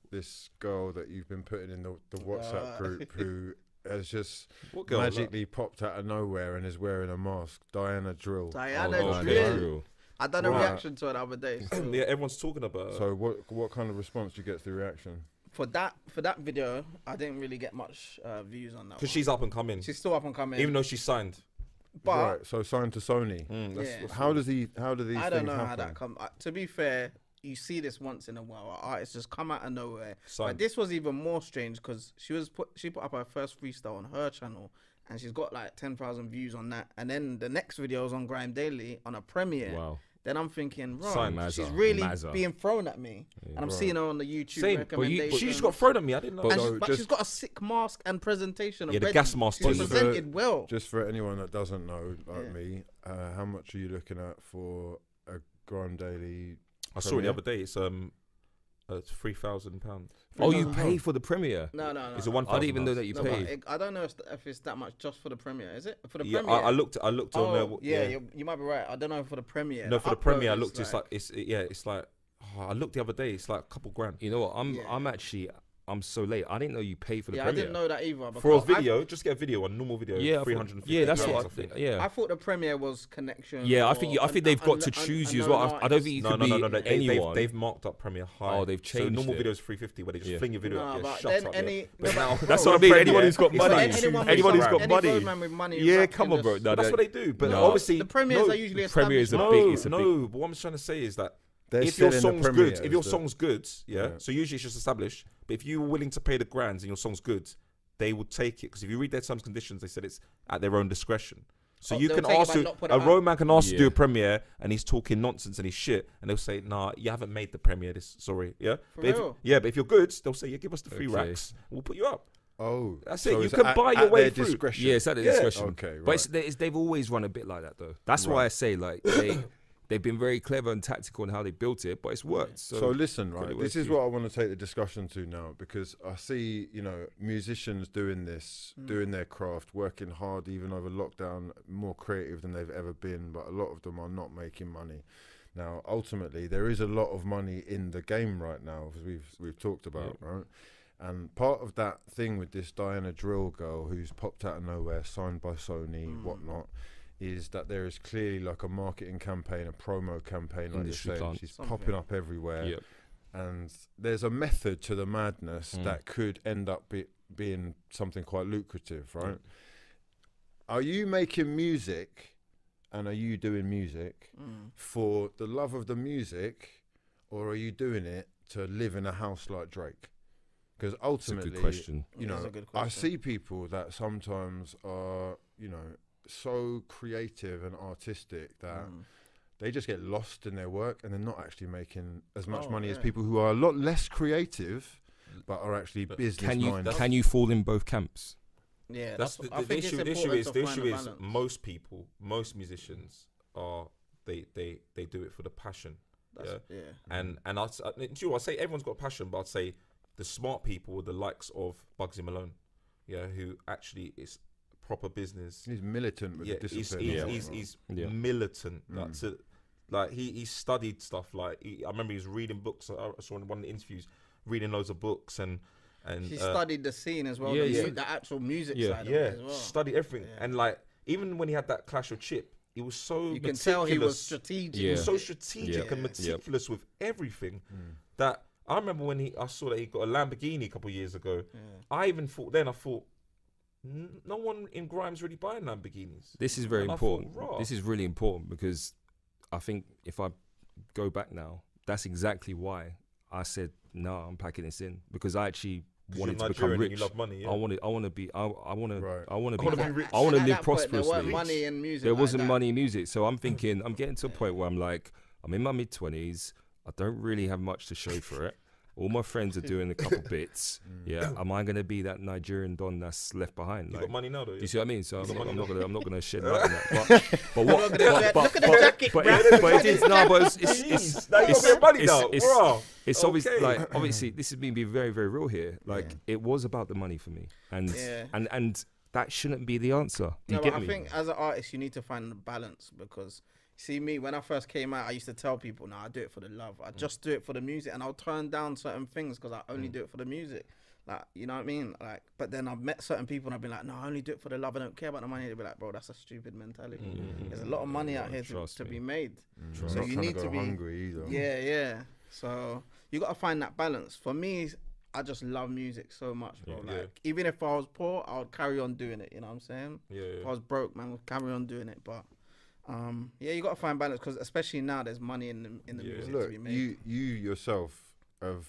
this girl that you've been putting in the WhatsApp group who has just What girl? magically popped out of nowhere and is wearing a mask. Diana Drill. Diana Oh, Drill. Drill. I done a Right. reaction to it the other day. so- Yeah, everyone's talking about. So what kind of response do you get to the reaction? for that video, I didn't really get much views on that. Because one. she's up and coming, she's still up and coming. even though she's signed. but Right, so signed to Sony. Yeah. How do these I don't things know how happen? that come. To be fair, you see this once in a while. Artists just come out of nowhere. Signed. But this was even more strange because she put up her first freestyle on her channel, and she's got like 10,000 views on that. And then the next video is on Grime Daily on a premiere. Wow. Then I'm thinking, Signed. right, she's Mazza. really Mazza. being thrown at me, and I'm seeing her on the YouTube Same. recommendation. She just got thrown at me. I didn't know. But- and So but just- she's got a sick mask and presentation. Yeah, the already. gas mask She's too. presented well. Just for anyone that doesn't know, like Yeah. me, how much are you looking at for a Grime Daily? I saw it the premiere? other day. It's £3,000. Oh, you pay for the premiere? No. It's a no. one. I didn't even know that you No, but paid. I don't know if it's that much just for the premiere. Is it for the Yeah, premiere? I looked. I looked on there. Oh, yeah, you might be right. I don't know for the premiere. No, for the premiere, I upload looked. is It's like. Oh, I looked the other day. It's like a couple grand You know what? Yeah. I'm so late. I didn't know you pay for the Yeah, I premiere. didn't know that either. for a because video. Just get a video, a normal video. Yeah, I thought- 350. yeah, that's pounds, what I think. Yeah. I thought the premiere was connection. Yeah, I or think they've got to choose you as well. I don't think you No, could no, be no, no. anyone. They've marked up Premiere high. Oh, they've So changed normal it. video is 350, where they just Yeah. fling your video No, up. Yeah, but shut then up. any- Yeah. no, But but now, bro, That's for what I a mean. premiere, Anyone who's got it's money. like Anyone who's got any money. roadman with money. Yeah, rap come can on, bro. just- No, That's that- what they do. But No. obviously, the premieres no, are usually Premiere is a established. big- it's a no. But what I'm trying to say is that They're if your selling the song's good, premieres, yeah. Yeah. So usually it's just established. But if you're willing to pay the grands and your song's good, they will take it. Because if you read their terms and conditions, they said it's at their own discretion. So Oh, you they'll can take it ask but to, not put a it out. roadman can ask to do Yeah. a premiere and he's talking nonsense and he's shit, and they'll say, "Nah, you haven't made the premiere. Sorry, yeah." For But if, real? yeah, but if you're good, they'll say, "Yeah, give us the free Okay. racks, we'll put you up." Oh, That's it. so You it's can at- buy your at way their through. discretion. Yeah, it's at the Yeah. discretion. Okay, But right. they've always run a bit like that, though. That's why I say, like, they've been very clever and tactical in how they built it, but it's worked. So listen, credit right, where this it's is due. what I want to take the discussion to now, because I see, musicians doing this, doing their craft, working hard even over lockdown, more creative than they've ever been, but a lot of them are not making money. Now, ultimately, there is a lot of money in the game right now, as we've talked about, right? And part of that thing with this Diana Drill girl who's popped out of nowhere, signed by Sony, whatnot, is that there is clearly like a marketing campaign, a promo campaign, like Industry you're saying. plant. She's Something. popping up everywhere. Yep. And there's a method to the madness that could end up being something quite lucrative, right? Are you making music and are you doing music for the love of the music, or are you doing it to live in a house like Drake? Because It's a ultimately, good question. That's a good I question. see people that sometimes are, so creative and artistic that they just get lost in their work and they're not actually making as much money as yeah. people who are a lot less creative but are actually business minded. Can you fall in both camps? Yeah, That's that's the, I the think issue. it's The issue is important to find a balance. most people, most musicians are they do it for the passion. Yeah. And I say everyone's got passion, but I'd say the smart people are the likes of Bugsy Malone, who actually is proper business. He's militant with the discipline. He's militant. He studied stuff. I remember he was reading books. I saw in one of the interviews, reading loads of books and He studied the scene as well. Yeah, The actual music Yeah. side of it as well. studied everything. Yeah. And even when he had that clash with Chip, he was so You can tell he was meticulous. strategic. He was Yeah. so strategic Yeah. and meticulous with everything that I remember when I saw that he got a Lamborghini a couple of years ago. I even thought no one in Grime's really buying Lamborghinis. This is very And I thought, important. "Rah." This is really important because I think if I go back now, that's exactly why I said no. I'm packing this in because I actually wanted to become Nigerian and rich. you love money, yeah. I want to be. I want to. Right. I want to wanna be. be rich. I want to At live that point, prosperously. There wasn't money in music. There like wasn't that. money in music, so I'm thinking I'm getting to a point where I'm like, I'm in my mid-20s. I don't really have much to show for it. All my friends are doing a couple bits. Yeah, am I gonna be that Nigerian don that's left behind? You Like, got money now, though. do you see what I mean? So I'm not gonna shed light on that. But Look at the jacket, but bruh. it is no, but Now you got a bit of money now, it's bro. it's obviously Okay. like obviously this is me being very very real here. Like it was about the money for me, and Yeah. and that shouldn't be the answer. Do you No, get but I me? think as an artist, you need to find a balance because, see me, when I first came out, I used to tell people, "No, I do it for the love. I just do it for the music," and I'll turn down certain things because I only do it for the music. Like, you know what I mean? Like, but then I've met certain people and I've been like, "No, I only do it for the love. I don't care about the money." They'll be like, "Bro, that's a stupid mentality. There's a lot of money out here Trust to me. be made." So So you need to be hungry either. Yeah. So you got to find that balance. For me, I just love music so much, bro. Yeah. Like, even if I was poor, I would carry on doing it. You know what I'm saying? Yeah, If I was broke, man, would carry on doing it. But yeah, you got to find balance because especially now, there's money in the music to Look, be made. you yourself have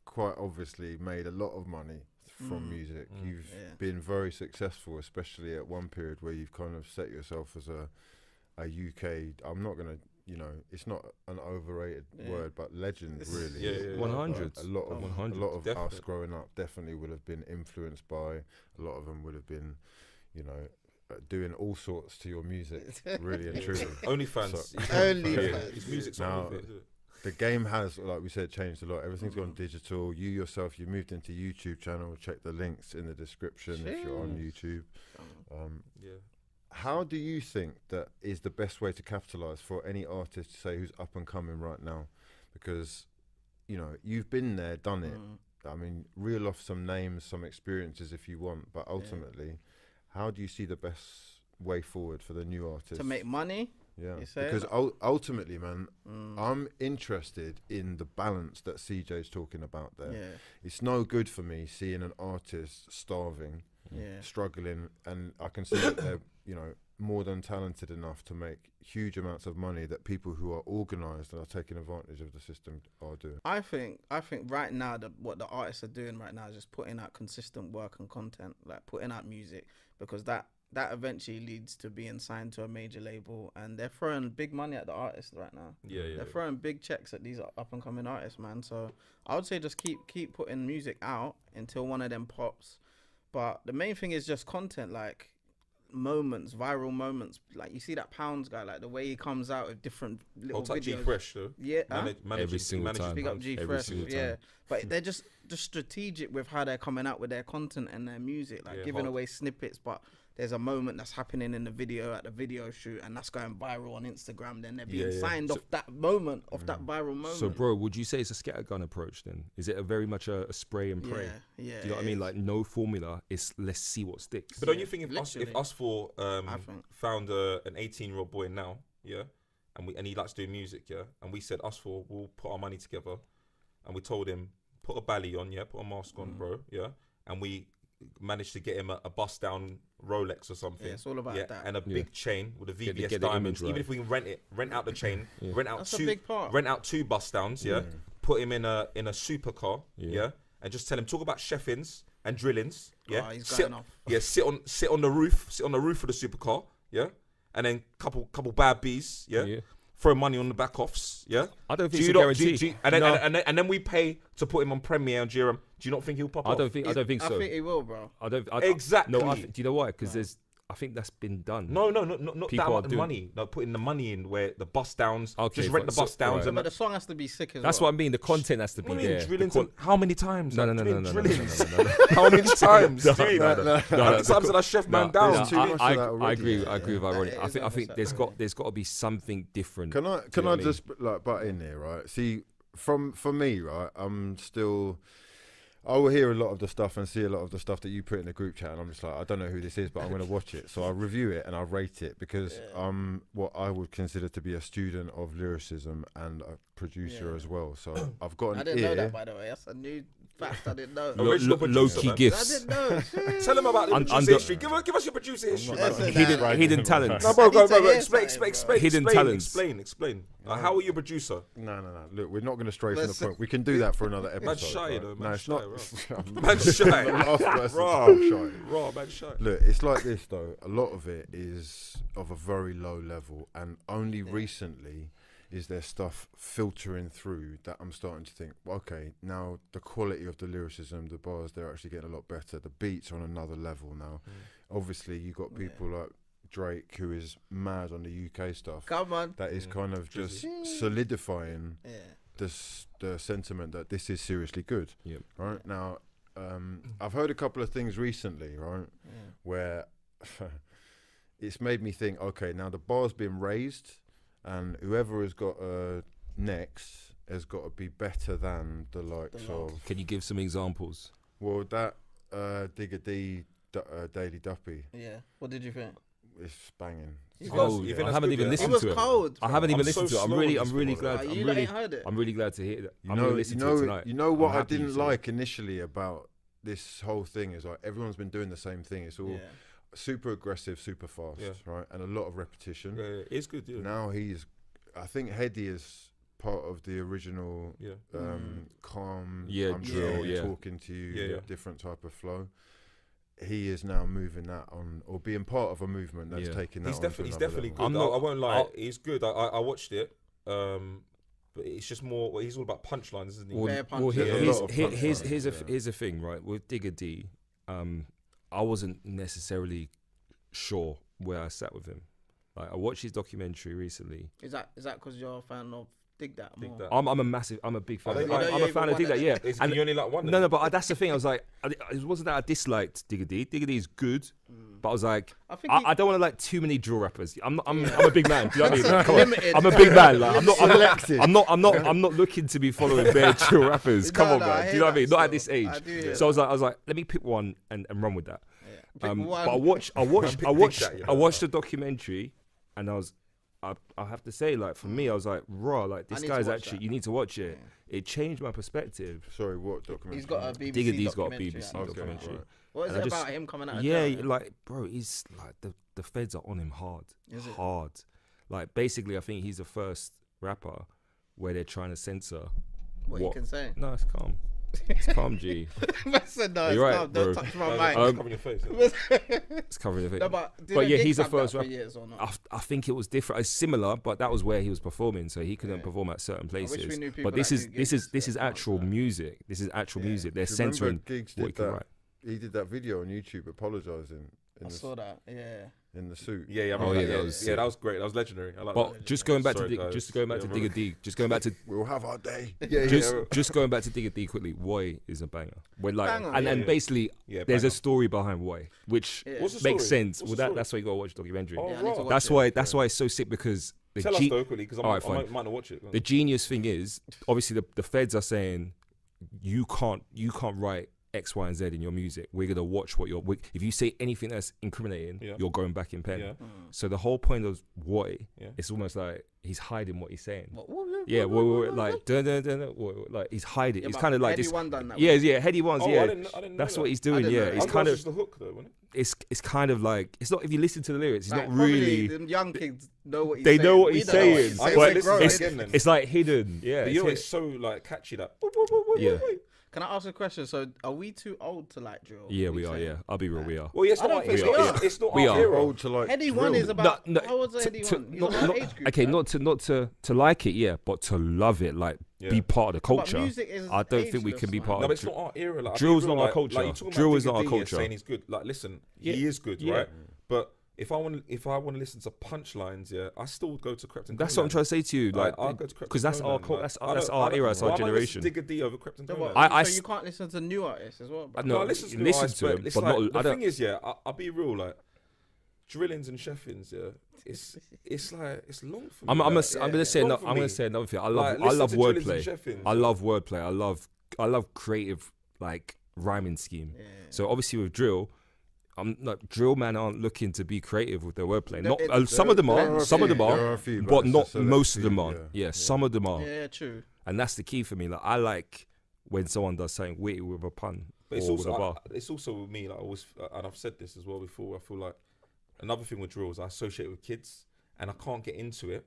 quite obviously made a lot of money from music. You've been very successful, especially at one period where you've kind of set yourself as a UK. I'm not gonna, it's not an overrated word, but legend really. Yeah. 100. A lot of 100. a lot of us Definitely. growing up definitely would have been influenced by. A lot of them would have been, doing all sorts to your music, really and truly. OnlyFans. So- OnlyFans. His music's Now, on OnlyFans. The game has, like we said, changed a lot. Everything's gone digital. You yourself, you moved into YouTube channel. Check the links in the description if you're on YouTube. Yeah. How do you think that is the best way to capitalize for any artist, say, who's up and coming right now? Because, you've been there, done it. I mean, reel off some names, some experiences if you want, but ultimately, how do you see the best way forward for the new artist? To make money. Yeah, You say? because ultimately, man, I'm interested in the balance that CJ's talking about there. Yeah. It's no good for me seeing an artist starving, Yeah. struggling, and I can see that they're, more than talented enough to make huge amounts of money that people who are organised and are taking advantage of the system are doing. I think right now what the artists are doing right now is just putting out consistent work and content, like putting out music, because that eventually leads to being signed to a major label, and they're throwing big money at the artists right now. Yeah. They're throwing big checks at these up and coming artists, man. So I would say just keep putting music out until one of them pops. But the main thing is just content, like viral moments. Like you see that Pounds guy, like the way he comes out with different little Hold tight, videos. G Fresh though. Yeah, Every single time. Big up G Every Fresh, single yeah. time. But they're just strategic with how they're coming out with their content and their music, like Yeah, giving hard. away snippets. But there's a moment that's happening in the video at the video shoot, and that's going viral on Instagram. Then they're being Yeah. signed off that moment, off that viral moment. So, bro, would you say it's a scattergun approach then? Is it a very much a spray and pray? Yeah. Do you know what I mean? Like no formula. It's let's see what sticks. But don't you think if literally. us four think. found an 18-year-old boy now, yeah, and he likes doing music, yeah, and we said us four will put our money together, and we told him put a bally on, yeah, put a mask on, bro, yeah, and we managed to get him a bust down Rolex or something. Yeah, it's all about that. And a big chain with a VVS get the diamonds. image Even right. if we can rent out the chain, rent out That's a two, big part. rent out two bust downs, yeah, put him in a supercar, yeah, and just tell him talk about chefins and drillings, yeah. Oh, he's sit, going off. Yeah, sit on the roof of the supercar, yeah, and then couple bad bees, yeah. Throw money on the back offs, yeah. I don't think Do it's you a not- guarantee. do you- and then No. and then we pay to put him on Premiere and GRM. Do you not think he'll pop I off? don't think I so. think he will, bro. Exactly. No, do you know why? Because I think that's been done. No, not People that are amount of doing- money. No, putting the money in where the bust downs. Okay, just rent the so- bust downs right. and But the song has to be sick as That's well. what I mean. The content has to be What do you mean there. drillings The and- how many times? No, Like, no, do you no, mean no, no, no, drillings? no, no, no. How many times? No, Do you no, mean? no, no, How no, many times did I chef man down? There's too much of that I already. agree with Ironic. It I is think oversaturated. there's got to be something different. Can I Do you know what I mean? just like butt in there, right? See, for me, right, I will hear a lot of the stuff and see a lot of the stuff that you put in the group chat, and I'm just like, I don't know who this is, but I'm going to watch it. So I review it and I rate it because I'm what I would consider to be a student of lyricism and a producer as well. So I've got an I didn't ear. know that, by the way. That's a new fact I didn't know. Original producer, Low-key man. I gifts. didn't know. Tell him about the Un- producer under- history. Give us your producer history. That's man. it. Hidden talents. No, bro, I need to hear explain, something, explain, Hidden explain, talents. explain. How are you a producer? No. Look, we're not going to stray from the Listen. point. We can do that for another episode. Man's shy, right? though. No, Man's it's not. shy, Man's shy. The last person Raw. to talk shy. Raw, man, shy. Look, it's like this though. A lot of it is of a very low level, and only recently is there stuff filtering through that I'm starting to think, okay, now the quality of the lyricism, the bars, they're actually getting a lot better. The beats on another level now. Obviously, you got people like Drake, who is mad on the UK stuff. Come on. That is kind of just solidifying the sentiment that this is seriously good. Yep. Right now, I've heard a couple of things recently, right, where it's made me think, okay, now the bar's been raised, and whoever has got next has got to be better than the likes of. Can you give some examples? Well, that Digga D Daily Duppy. Yeah. What did you think? It's banging. I haven't even listened It to was it. cold. I haven't even listened to it. I'm really Like, glad. you ain't heard it. I'm really glad to hear that. You I'm know, gonna listen to it tonight. You know what I'm I happy you didn't said it. like initially about this whole thing is like everyone's been doing the same thing. It's all super aggressive, super fast, right, and a lot of repetition. Yeah, it's good. Yeah. Now I think Heady is part of the original calm, I'm drill, talking to you, different type of flow. He is now moving that on, or being part of a movement that's taking that. He's definitely good. I won't lie, he's good. I watched it, but it's just more. He's all about punchlines, isn't he? Here's the thing, right? With Digga D, I wasn't necessarily sure where I sat with him. Like, I watched his documentary recently. Is that because you're a fan of Dig That more? I'm a big fan. I'm a fan of Dig That. Yeah, and you only like one. No, but that's the thing. I was like, it wasn't that I disliked Digga D. Digga D is good, but I was like, I don't want to like too many drill rappers. I'm a big man. Do you know what I mean? I'm a big man. Like, I'm not looking to be following bare drill rappers. Come on, man. Do you know what I mean? Not at this age. So I was like, let me pick one and run with that. But I watched the documentary, and I have to say, like, for me, I was like, raw, like, this guy's actually, you need to watch it. It changed my perspective. Sorry, what documentary? He's got a BBC Digga D's got a documentary. BBC documentary. Right. What is it about him coming out of jail? Yeah, like, bro, he's like, the feds are on him hard. Is it? Hard. Like, basically, I think he's the first rapper where they're trying to censor what you can say. No, it's calm. It's calm, G. Said, no, it's right, calm. bro. Don't touch my mic. It's covering your face. It's covering your face. No, but yeah, he's the first rapper. rapper. I think it was different. It's similar, but that was where he was performing, so he couldn't perform at certain places. But this is actual music. This is actual music. They're censoring what he can write. He did that video on YouTube apologising. I saw that. Yeah. In the suit. Yeah, that was great. That was legendary. I like but that. just going back to Digga D, we'll have our day. Just going back to Digga D quickly. Woy is a banger. And basically, there's banger. a story behind Woy, which makes sense. That's why you gotta watch the documentary. That's why it's so sick, because tell us though quickly, because I might not watch it. The genius thing is, obviously, the feds are saying you can't write X, Y, and Z in your music. We're gonna watch what if you say anything that's incriminating, you're going back in pen. So the whole point of Woy, it's almost like he's hiding what he's saying. Like he's hiding. It's kind of like this. Heady Ones. I didn't that's know what he's doing. It's kind of the hook though, wasn't it? It's kind of like, it's not, if you listen to the lyrics, it's like, not really. The young kids know what he's saying. They know what he's saying. It's like hidden. Yeah. But you know, it's so like catchy that. Can I ask a question? So, are we too old to like drill? Yeah, we are. Yeah, I'll be real. We are. Well, it's not. It's not. We are old to like. Heady One is about. How old is Heady One? He's on our age group. Okay, not to like it, yeah, but to love it, like be part of the culture. But music is I don't think we can be part of. No, but it's not our era. Like, drill's not our culture. Drill is not our culture. Saying he's good. Like, listen, he is good, right? But if I want to listen to punchlines, I still go to Krypton. That's what I'm trying to say to you, like, I'll go to Krypton, because that's our our era, that's our generation. Digga D over Krypton. So you can't listen to new artists as well. No, I listen to them, but not. The thing is, I'll be real, like Drillings and Sheffins, it's like it's long for me. I'm gonna say another thing. I love wordplay. I love creative, like, rhyming scheme. So obviously with drill, drill man aren't looking to be creative with their wordplay. Some of them are, but not most of them are. Yeah, some of them are. Yeah, true. And that's the key for me. Like, I like when someone does something witty with a pun. But it's also with me, like, always, and I've said this as well before. I feel like another thing with drill is I associate with kids, and I can't get into it.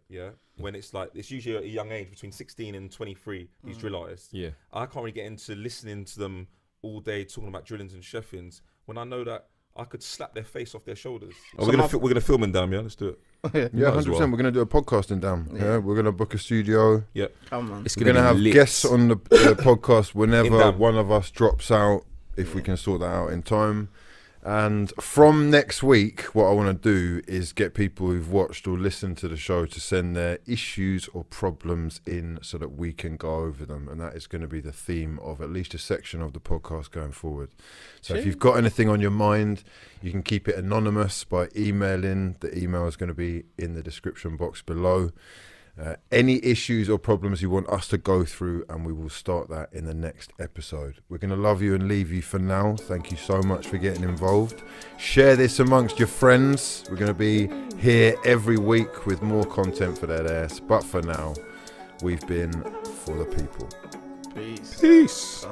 When it's like, it's usually at a young age, between 16 and 23. These drill artists. Yeah, I can't really get into listening to them all day talking about Drillings and Sheffins when I know that I could slap their face off their shoulders. We're gonna film in damn, yeah. Let's do it. Yeah, 100%. well. We're going to do a podcasting down. Yeah, we're going to book a studio. Come on. It's We're going to have lit. guests on the podcast whenever Damn. one of us drops out, if we can sort that out in time. And from next week, what I want to do is get people who've watched or listened to the show to send their issues or problems in so that we can go over them. And that is going to be the theme of at least a section of the podcast going forward. So if you've got anything on your mind, you can keep it anonymous by emailing. The email is going to be in the description box below. Any issues or problems you want us to go through, and we will start that in the next episode. We're going to love you and leave you for now. Thank you so much for getting involved. Share this amongst your friends. We're going to be here every week with more content for that ass. But for now, we've been For the People. Peace. Peace.